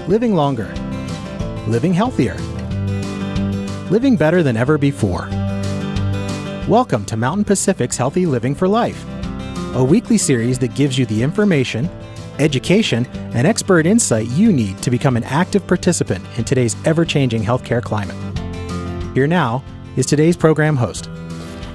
living longer, living healthier, living better than ever before. Welcome to Mountain Pacific's Healthy Living for Life, a weekly series that gives you the information, education, and expert insight you need to become an active participant in today's ever-changing healthcare climate. Here now is today's program host.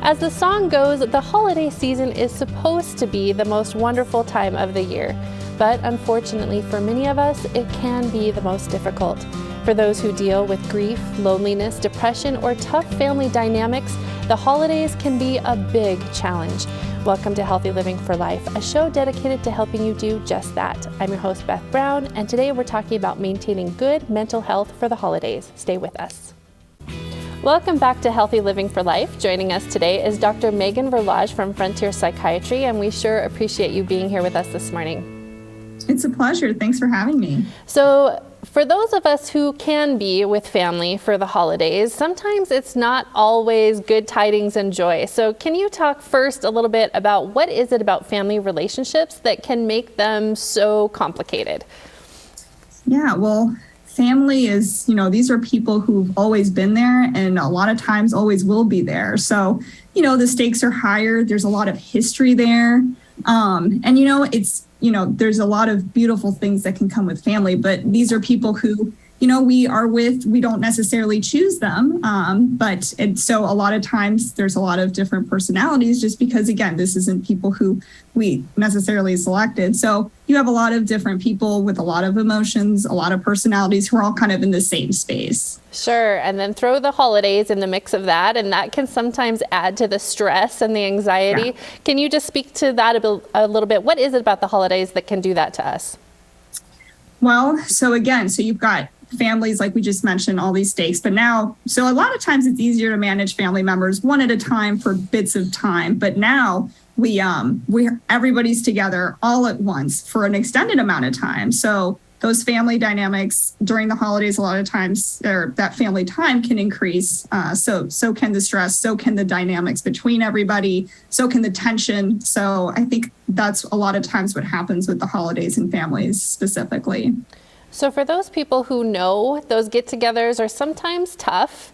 As the song goes, the holiday season is supposed to be the most wonderful time of the year, but unfortunately for many of us, it can be the most difficult. For those who deal with grief, loneliness, depression, or tough family dynamics, the holidays can be a big challenge. Welcome to Healthy Living for Life, a show dedicated to helping you do just that. I'm your host, Beth Brown, and today we're talking about maintaining good mental health for the holidays. Stay with us. Welcome back to Healthy Living for Life. Joining us today is Dr. Megan Verlage from Frontier Psychiatry, and we sure appreciate you being here with us this morning. It's a pleasure. Thanks for having me. So, for those of us who can be with family for the holidays, sometimes it's not always good tidings and joy. So can you talk first a little bit about what is it about family relationships that can make them so complicated? Yeah, well, family is, these are people who've always been there and a lot of times always will be there. So, the stakes are higher. There's a lot of history there. There's a lot of beautiful things that can come with family, but these are people who, we don't necessarily choose them. So a lot of times there's a lot of different personalities just because, again, this isn't people who we necessarily selected. So you have a lot of different people with a lot of emotions, a lot of personalities who are all kind of in the same space. Sure. And then throw the holidays in the mix of that, and that can sometimes add to the stress and the anxiety. Yeah. Can you just speak to that a little bit? What is it about the holidays that can do that to us? Well, so you've got families, like we just mentioned, all these stakes, but now, so a lot of times it's easier to manage family members one at a time for bits of time. But now everybody's together all at once for an extended amount of time. So those family dynamics during the holidays, a lot of times, or that family time can increase. So can the stress, so can the dynamics between everybody, so can the tension. So I think that's a lot of times what happens with the holidays and families specifically. So for those people who know those get-togethers are sometimes tough,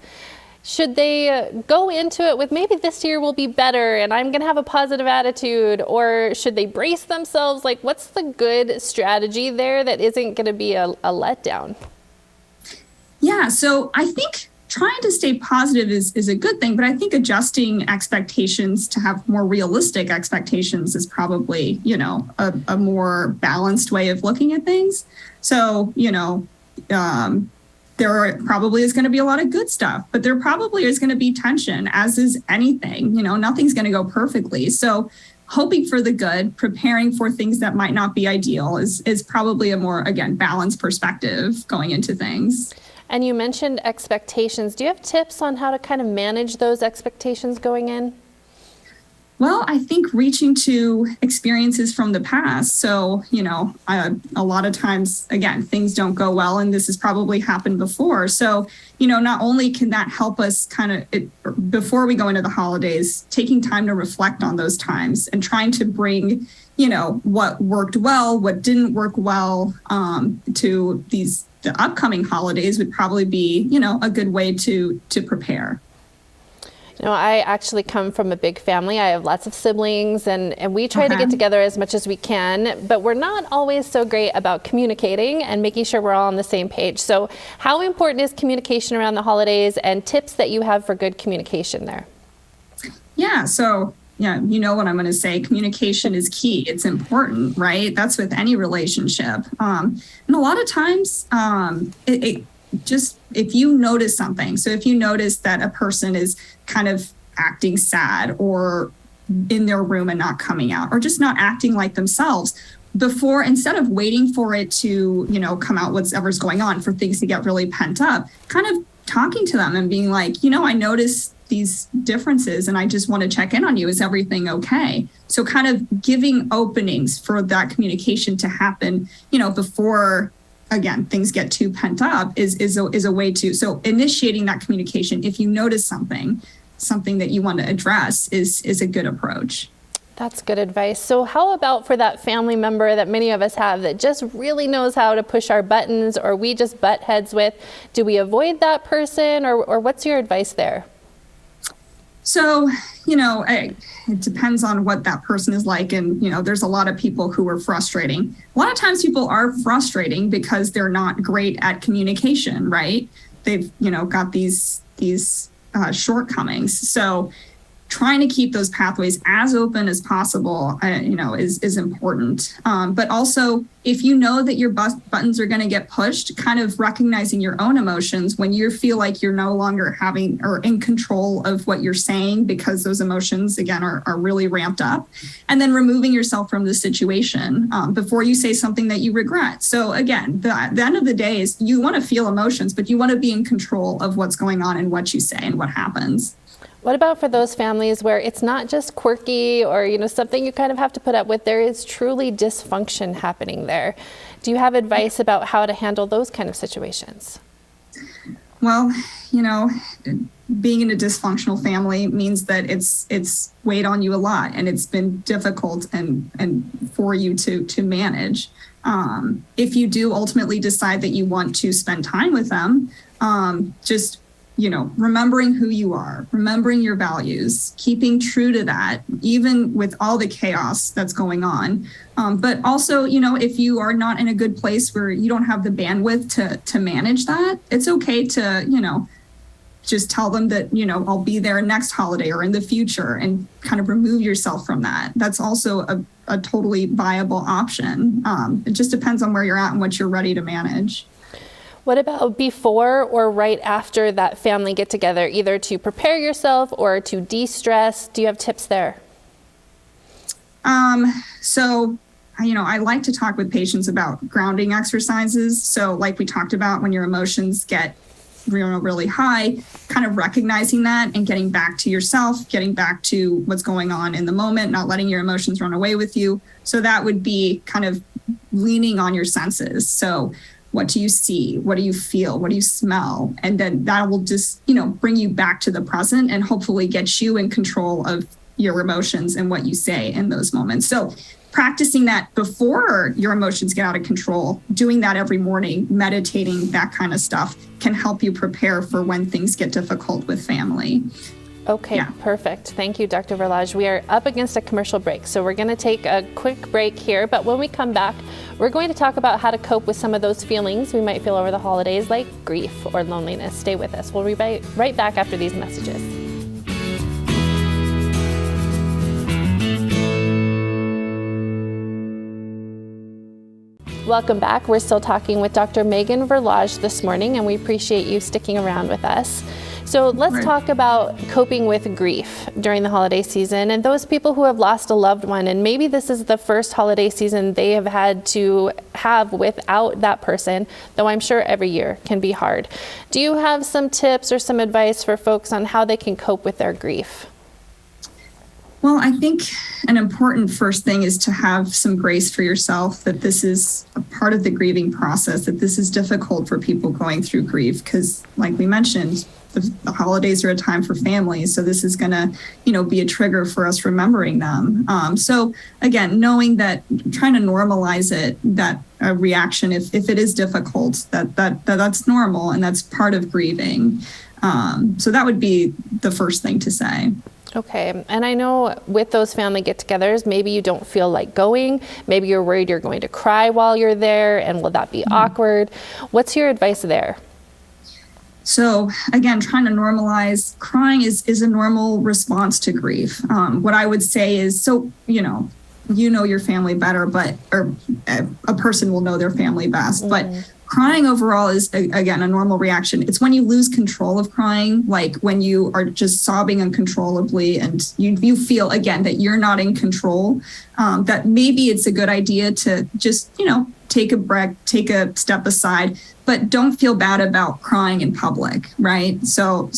should they go into it with maybe this year will be better and I'm going to have a positive attitude, or should they brace themselves? Like, what's the good strategy there that isn't going to be a letdown? Yeah, so I think trying to stay positive is a good thing, but I think adjusting expectations to have more realistic expectations is probably, a more balanced way of looking at things. So, there probably is going to be a lot of good stuff, but there probably is going to be tension, as is anything. Nothing's going to go perfectly. So hoping for the good, preparing for things that might not be ideal is probably a more, again, balanced perspective going into things. And you mentioned expectations. Do you have tips on how to kind of manage those expectations going in? Well, I think reaching to experiences from the past. So, a lot of times, again, things don't go well, and this has probably happened before. So, not only can that help us before we go into the holidays, taking time to reflect on those times and trying to bring, what worked well, what didn't work well to the upcoming holidays would probably be, a good way to prepare. I actually come from a big family. I have lots of siblings, and we try to get together as much as we can, but we're not always so great about communicating and making sure we're all on the same page. So how important is communication around the holidays, and tips that you have for good communication there? Yeah, so you know what I'm going to say. Communication is key. It's important, right? That's with any relationship. And a lot of times, just if you notice something, so if you notice that a person is kind of acting sad or in their room and not coming out, or just not acting like themselves, instead of waiting for it to, come out, whatever's going on, for things to get really pent up, kind of talking to them and being like, I noticed these differences and I just want to check in on you. Is everything okay? So kind of giving openings for that communication to happen, before, again, things get too pent up is a way to, so initiating that communication, if you notice something that you want to address is a good approach. That's good advice. So how about for that family member that many of us have that just really knows how to push our buttons, or we just butt heads with? Do we avoid that person, or what's your advice there? So, it depends on what that person is like. And, there's a lot of people who are frustrating. A lot of times people are frustrating because they're not great at communication, right? They've, got these shortcomings. So trying to keep those pathways as open as possible, is important. But also, if you know that your buttons are going to get pushed, kind of recognizing your own emotions when you feel like you're no longer having or in control of what you're saying because those emotions, again, are really ramped up, and then removing yourself from the situation before you say something that you regret. So again, the end of the day is you want to feel emotions, but you want to be in control of what's going on and what you say and what happens. What about for those families where it's not just quirky or, something you kind of have to put up with? There is truly dysfunction happening there. Do you have advice about how to handle those kind of situations? Well, being in a dysfunctional family means that it's weighed on you a lot, and it's been difficult and for you to manage. If you do ultimately decide that you want to spend time with them, just remembering who you are, remembering your values, keeping true to that, even with all the chaos that's going on. But also, if you are not in a good place where you don't have the bandwidth to manage that, it's okay to, just tell them that, I'll be there next holiday or in the future, and kind of remove yourself from that. That's also a totally viable option. It just depends on where you're at and what you're ready to manage. What about before or right after that family get together, either to prepare yourself or to de-stress? Do you have tips there? So, I like to talk with patients about grounding exercises. So like we talked about, when your emotions get really high, kind of recognizing that and getting back to yourself, getting back to what's going on in the moment, not letting your emotions run away with you. So that would be kind of leaning on your senses. So what do you see? What do you feel? What do you smell? And then that will just, bring you back to the present and hopefully get you in control of your emotions and what you say in those moments. So practicing that before your emotions get out of control, doing that every morning, meditating, that kind of stuff can help you prepare for when things get difficult with family. Okay, yeah. Perfect. Thank you, Dr. Verlage. We are up against a commercial break, so we're going to take a quick break here. But when we come back, we're going to talk about how to cope with some of those feelings we might feel over the holidays, like grief or loneliness. Stay with us. We'll be right back after these messages. Welcome back. We're still talking with Dr. Megan Verlage this morning, and we appreciate you sticking around with us. So let's talk about coping with grief during the holiday season, and those people who have lost a loved one, and maybe this is the first holiday season they have had to have without that person, though I'm sure every year can be hard. Do you have some tips or some advice for folks on how they can cope with their grief? Well, I think an important first thing is to have some grace for yourself, that this is a part of the grieving process, that this is difficult for people going through grief, because like we mentioned, the holidays are a time for families. So this is going to, be a trigger for us remembering them. So again, knowing that, trying to normalize it, that reaction, if it is difficult, that's normal and that's part of grieving. So that would be the first thing to say. Okay, and I know with those family get-togethers, maybe you don't feel like going, maybe you're worried you're going to cry while you're there, and will that be awkward? What's your advice there? So again, trying to normalize crying is a normal response to grief. What I would say is, so, you know your family better, or a person will know their family best, but crying overall is, again, a normal reaction. It's when you lose control of crying, like when you are just sobbing uncontrollably and you feel, again, that you're not in control, that maybe it's a good idea to just, take a break, take a step aside, but don't feel bad about crying in public, right? So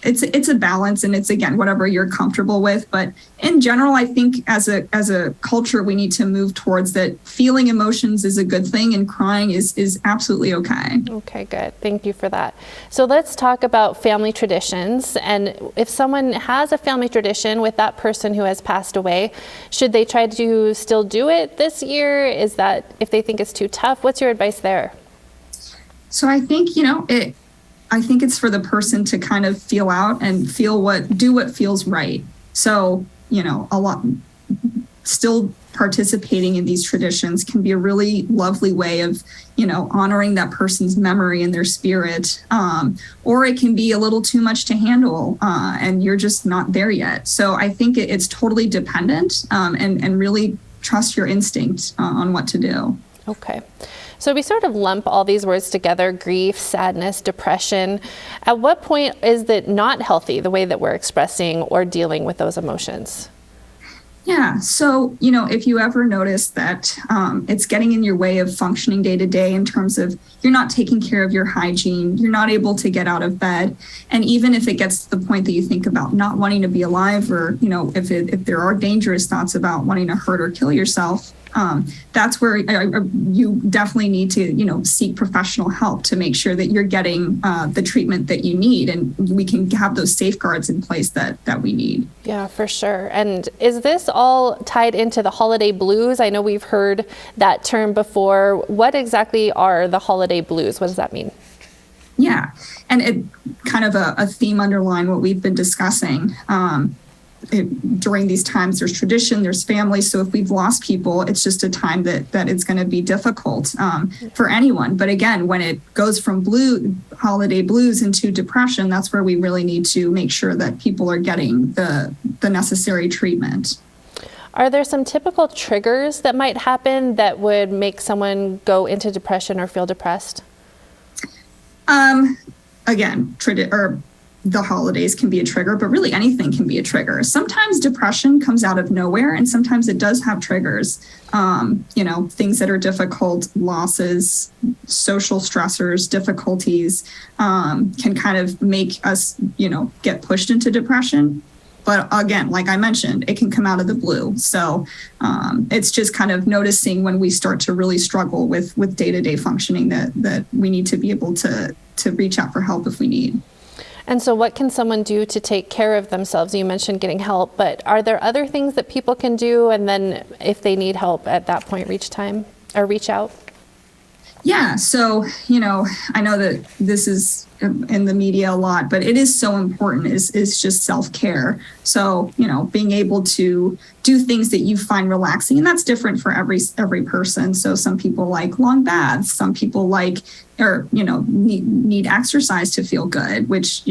it's a balance, and it's, again, whatever you're comfortable with. But in general, I think as a culture, we need to move towards that feeling emotions is a good thing, and crying is absolutely okay. Okay, good. Thank you for that. So let's talk about family traditions. And if someone has a family tradition with that person who has passed away, should they try to still do it this year? Is that, if they think it's too tough, what's your advice there? So I think, I think it's for the person to kind of feel out and do what feels right. So, a lot, still participating in these traditions can be a really lovely way of, honoring that person's memory and their spirit. Or it can be a little too much to handle, and you're just not there yet. So I think it's totally dependent, and really trust your instinct on what to do. Okay. So we sort of lump all these words together: grief, sadness, depression. At what point is it not healthy, the way that we're expressing or dealing with those emotions? Yeah. So, if you ever notice that it's getting in your way of functioning day to day, in terms of you're not taking care of your hygiene, you're not able to get out of bed. And even if it gets to the point that you think about not wanting to be alive, or, if there are dangerous thoughts about wanting to hurt or kill yourself, that's where you definitely need to, seek professional help to make sure that you're getting the treatment that you need, and we can have those safeguards in place that we need. Yeah, for sure. And is this all tied into the holiday blues? I know we've heard that term before. What exactly are the holiday blues? What does that mean? Yeah, and it kind of a theme underlying what we've been discussing. During these times, there's tradition, there's family. So if we've lost people, it's just a time that it's going to be difficult for anyone. But again, when it goes from holiday blues into depression, that's where we really need to make sure that people are getting the necessary treatment. Are there some typical triggers that might happen that would make someone go into depression or feel depressed? Again, the holidays can be a trigger, but really anything can be a trigger. Sometimes depression comes out of nowhere, and sometimes it does have triggers. Things that are difficult, losses, social stressors, difficulties, can kind of make us, get pushed into depression. But again, like I mentioned, it can come out of the blue. So it's just kind of noticing when we start to really struggle with day-to-day functioning that we need to be able to reach out for help if we need. And so what can someone do to take care of themselves? You mentioned getting help, but are there other things that people can do? And then if they need help at that point, reach out? Yeah. So, I know that this is in the media a lot, but it is so important is just self-care. So, being able to do things that you find relaxing, and that's different for every person. So some people like long baths, some people need exercise to feel good, which,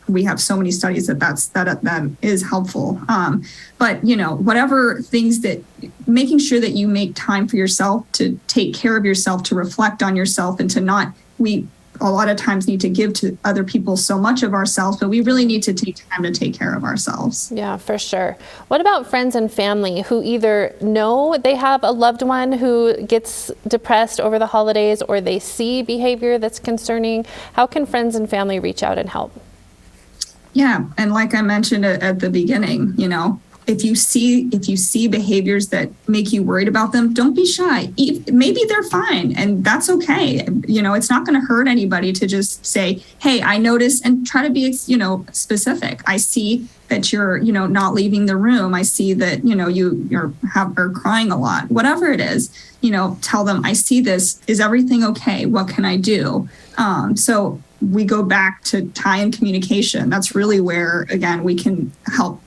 we have so many studies that is helpful. But, whatever things making sure that you make time for yourself, to take care of yourself, to reflect on yourself, and a lot of times need to give to other people so much of ourselves, but we really need to take time to take care of ourselves. Yeah, for sure. What about friends and family who either know they have a loved one who gets depressed over the holidays, or they see behavior that's concerning? How can friends and family reach out and help? Yeah, and like I mentioned at the beginning, if you see behaviors that make you worried about them, don't be shy. Maybe they're fine, and that's okay. It's not going to hurt anybody to just say, "Hey, I noticed," and try to be, specific. I see that you're, not leaving the room. I see that, are crying a lot. Whatever it is, tell them, "I see this. Is everything okay? What can I do?" So we go back to tie in communication. That's really where, again, we can help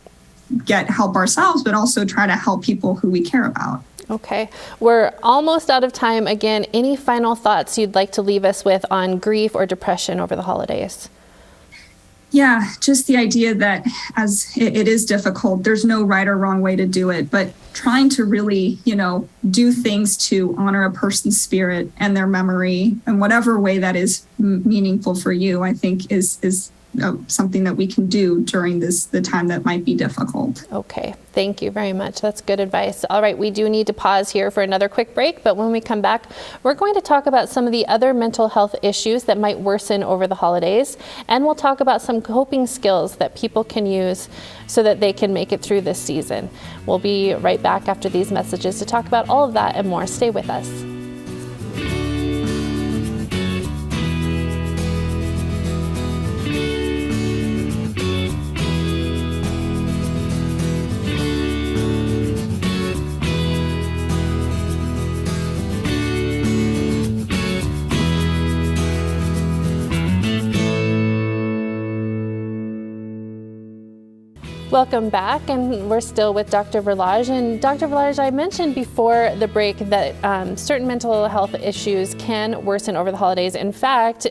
ourselves, but also try to help people who we care about. Okay. We're almost out of time. Again, any final thoughts you'd like to leave us with on grief or depression over the holidays? Yeah, just the idea that as it is difficult, there's no right or wrong way to do it, but trying to really, do things to honor a person's spirit and their memory, and whatever way that is meaningful for you, I think is something that we can do during the time that might be difficult. Okay, thank you very much. That's good advice. All right, we do need to pause here for another quick break, but when we come back, we're going to talk about some of the other mental health issues that might worsen over the holidays, and we'll talk about some coping skills that people can use so that they can make it through this season. We'll be right back after these messages to talk about all of that and more. Stay with us. Welcome back, and we're still with Dr. Verlage. And Dr. Verlage, I mentioned before the break that certain mental health issues can worsen over the holidays. In fact,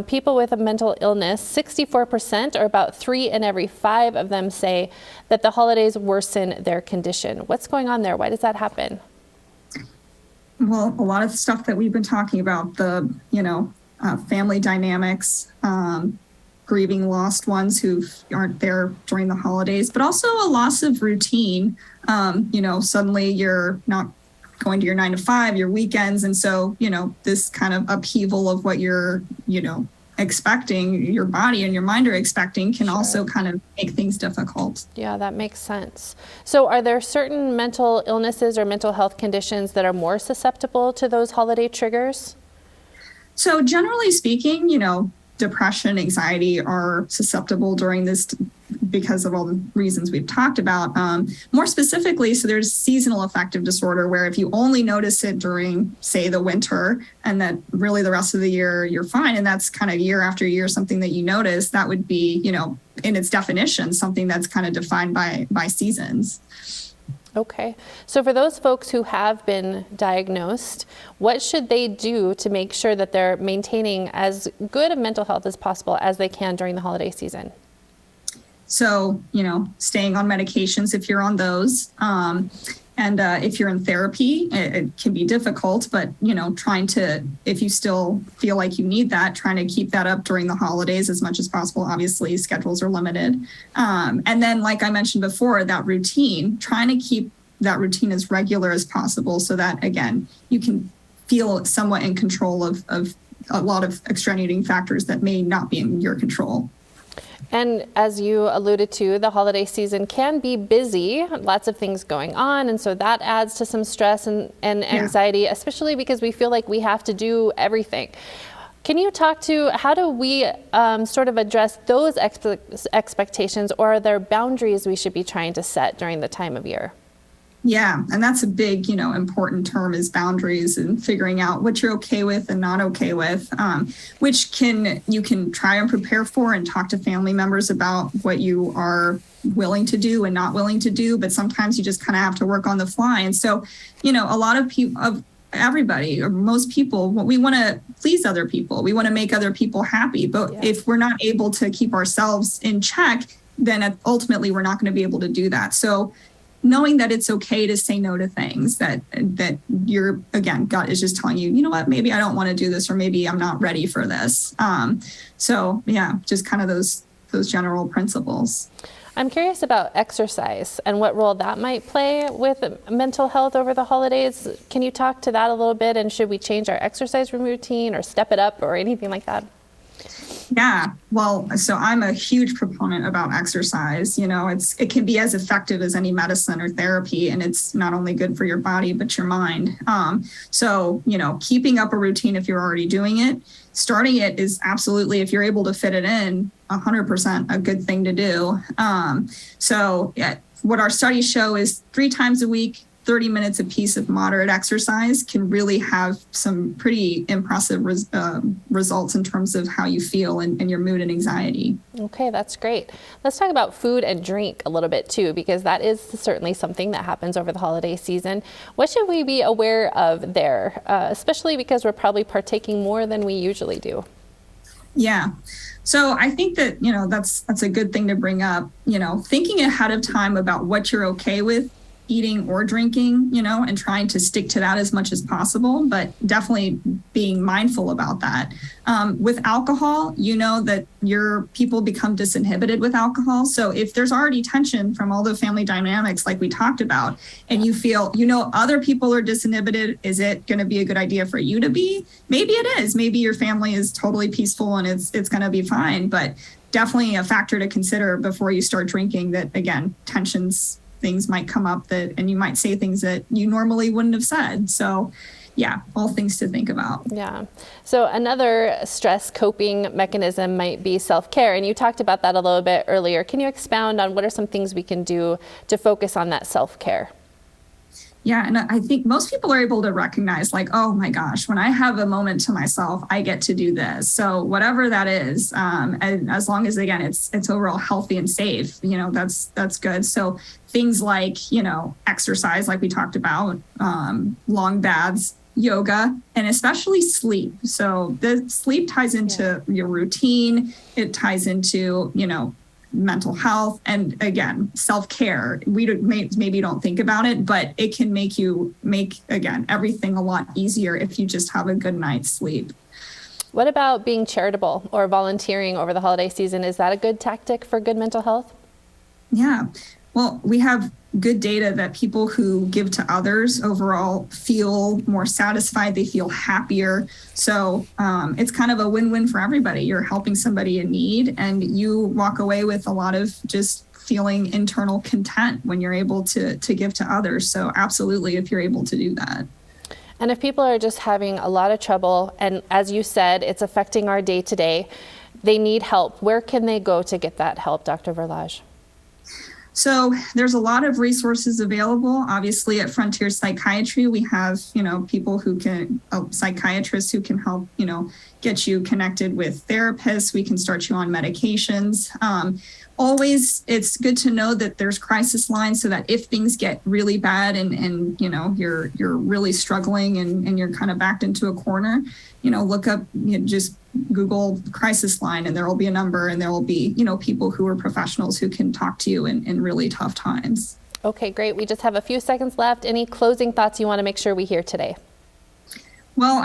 people with a mental illness, 64%, or about 3 in every 5 of them, say that the holidays worsen their condition. What's going on there? Why does that happen? Well, a lot of the stuff that we've been talking about, the family dynamics, grieving lost ones who aren't there during the holidays, but also a loss of routine. Suddenly you're not going to your 9 to 5, your weekends. And so, this kind of upheaval of what you're, expecting, your body and your mind are expecting, can also kind of make things difficult. Yeah, that makes sense. So are there certain mental illnesses or mental health conditions that are more susceptible to those holiday triggers? So generally speaking, depression, anxiety are susceptible during this because of all the reasons we've talked about. More specifically, so there's seasonal affective disorder, where if you only notice it during, say, the winter, and that really the rest of the year you're fine, and that's kind of year after year something that you notice, that would be, in its definition, something that's kind of defined by seasons. Okay. So for those folks who have been diagnosed, what should they do to make sure that they're maintaining as good of mental health as possible as they can during the holiday season? So, staying on medications if you're on those. And if you're in therapy, it can be difficult, but, trying to, if you still feel like you need that, trying to keep that up during the holidays as much as possible. Obviously, schedules are limited. And then, like I mentioned before, that routine, trying to keep that routine as regular as possible so that, again, you can feel somewhat in control of a lot of extenuating factors that may not be in your control. And as you alluded to, the holiday season can be busy, lots of things going on. And so that adds to some stress and anxiety, especially because we feel like we have to do everything. Can you talk to how do we sort of address those expectations, or are there boundaries we should be trying to set during the time of year? Yeah, and that's a big, important term, is boundaries, and figuring out what you're okay with and not okay with, which you can try and prepare for and talk to family members about what you are willing to do and not willing to do. But sometimes you just kind of have to work on the fly. And so, a lot of people, everybody, or most people, we want to please other people. We want to make other people happy. But if we're not able to keep ourselves in check, then ultimately we're not going to be able to do that. So knowing that it's okay to say no to things that your, again, gut is just telling you, you know what, maybe I don't want to do this, or maybe I'm not ready for this. So yeah, just kind of those general principles. I'm curious about exercise and what role that might play with mental health over the holidays. Can you talk to that a little bit? And should we change our exercise routine or step it up or anything like that? Yeah, well, so I'm a huge proponent about exercise. It can be as effective as any medicine or therapy, and it's not only good for your body, but your mind. So, keeping up a routine if you're already doing it, starting it is absolutely, if you're able to fit it in, 100% a good thing to do. So what our studies show is 3 times a week, 30 minutes a piece of moderate exercise can really have some pretty impressive results in terms of how you feel and your mood and anxiety. Okay, that's great. Let's talk about food and drink a little bit too, because that is certainly something that happens over the holiday season. What should we be aware of there, especially because we're probably partaking more than we usually do? Yeah. So I think that, that's a good thing to bring up, thinking ahead of time about what you're okay with eating or drinking, and trying to stick to that as much as possible, but definitely being mindful about that. With alcohol, that your people become disinhibited with alcohol. So if there's already tension from all the family dynamics like we talked about, and you feel, other people are disinhibited, is it going to be a good idea for you to be? Maybe it is. Maybe your family is totally peaceful and it's going to be fine, but definitely a factor to consider before you start drinking, that again, things might come up and you might say things that you normally wouldn't have said. So yeah, all things to think about. Yeah. So another stress coping mechanism might be self-care. And you talked about that a little bit earlier. Can you expound on what are some things we can do to focus on that self-care? Yeah. And I think most people are able to recognize, like, oh my gosh, when I have a moment to myself, I get to do this. So whatever that is, and as long as, again, it's overall healthy and safe, that's good. So things like, exercise, like we talked about, long baths, yoga, and especially sleep. So the sleep ties into your routine. It ties into, mental health, and again, self-care. We maybe don't think about it, but it can make again, everything a lot easier if you just have a good night's sleep. What about being charitable or volunteering over the holiday season? Is that a good tactic for good mental health? Yeah. Well, we have good data that people who give to others overall feel more satisfied. They feel happier. So it's kind of a win-win for everybody. You're helping somebody in need, and you walk away with a lot of just feeling internal content when you're able to give to others. So absolutely, if you're able to do that. And if people are just having a lot of trouble, and as you said, it's affecting our day-to-day, they need help. Where can they go to get that help, Dr. Verlage? So there's a lot of resources available. Obviously, at Frontier Psychiatry, we have, people who can, psychiatrists who can help, get you connected with therapists. We can start you on medications. Always, it's good to know that there's crisis lines, so that if things get really bad and you're really struggling and you're kind of backed into a corner, look up, just Google crisis line, and there will be a number, and there will be, people who are professionals who can talk to you in really tough times. Okay, great. We just have a few seconds left. Any closing thoughts you want to make sure we hear today? Well,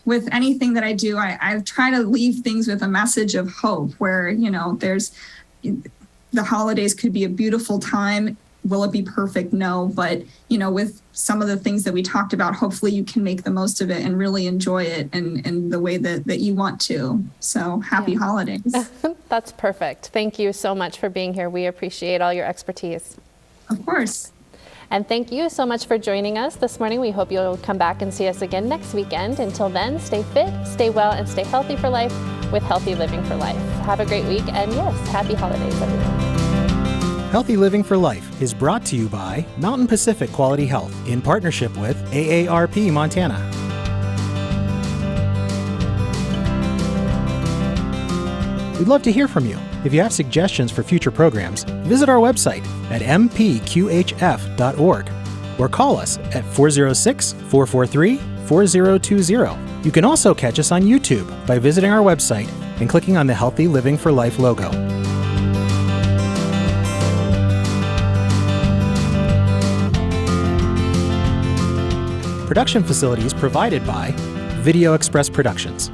with anything that I do, I try to leave things with a message of hope where, there's the holidays could be a beautiful time. Will it be perfect? No. But, with some of the things that we talked about, hopefully you can make the most of it and really enjoy it in the way that you want to. So happy holidays. That's perfect. Thank you so much for being here. We appreciate all your expertise. Of course. And thank you so much for joining us this morning. We hope you'll come back and see us again next weekend. Until then, stay fit, stay well, and stay healthy for life with Healthy Living for Life. Have a great week, and yes, happy holidays, everyone. Healthy Living for Life is brought to you by Mountain Pacific Quality Health in partnership with AARP Montana. We'd love to hear from you. If you have suggestions for future programs, visit our website at mpqhf.org or call us at 406-443-4020. You can also catch us on YouTube by visiting our website and clicking on the Healthy Living for Life logo. Production facilities provided by Video Express Productions.